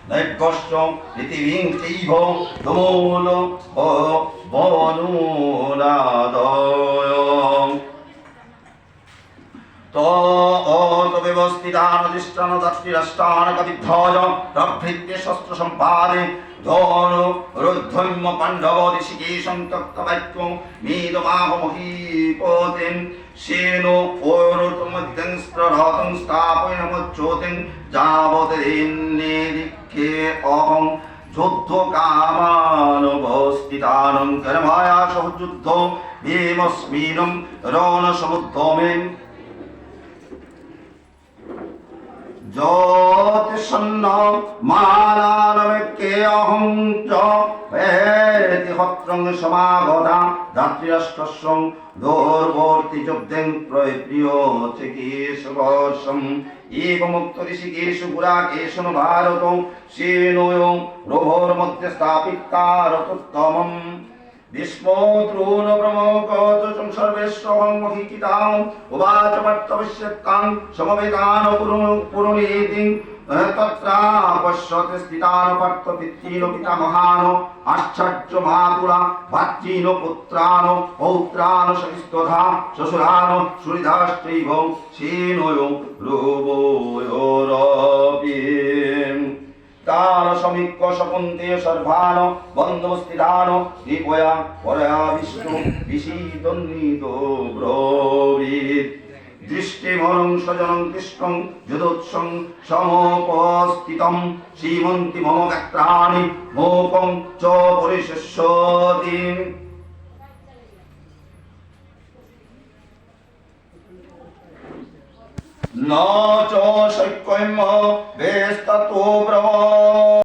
নৈবশ্চ পৃথিবীং চৈব তমূল বনুনাদয় ব্যবস্থিতানধিষ্ঠান দাত্রীরাষ্ট্রানকবিধ্বজ প্রভৃত্য শস্ত্র সম্পাদে ধন রুদ্ধৈম্য পাণ্ডব ঋষিকেশং তক্তবাক্যং মেদমাহ মহীপতিং সেনো পৌরতমদ্যং স্প্রহতং স্থাপয়নমচ্যুতিং যাবতেন্নেদিক্ষে অহং যুদ্ধ কামানবস্থিতানং কর্মায়া সহ যুদ্ধ ভীমস্মিনং রণসমুদ্ধমেন জ্যোতিষন্ন মালানমেকে অহং চ ভেতি হত্রং সমাগতা ধাত্রীরাষ্ট্রস্যং দৌর্বর্তি যুদ্ধেং প্রয়প্রিয় চিকিৎসকর্ষম এবমুক্ত ঋষিকেশু গুরাকেশু ভারত সেনয় রভোর মধ্যে স্থাপিতারতোত্তমম ভীষ্মদ্রোণ প্রমুখ সর্বেশ্বরং মহিকিতাং উবাচ পার্থবিষ্যকাং সমবেতান পুরনীতি তত্রা পশ্যতে স্থিতান পার্থ পিতৃন পিতামহান আশ্চর্য মাতুলা ভাতৃন পুত্রান পৌত্রান সহিস্তথা শ্বশুরান সুহৃদাশ্চৈব সেনয় রূপয়োরপি তান সমীক্ষ শকুন্তে সর্বান বন্ধুস্থিতান দীপয়া পরয়া বিষ্ণু বিশীতন্নিত ব্রবীত দৃষ্টিমরং স্বজনং কৃষ্ণং যদুৎসং সমোপস্থিতং শ্রীমন্তি মম গাত্রাণি মোকং চ পরিশস্যতি ন চ শৈক্যম বেস্ততো ব্রব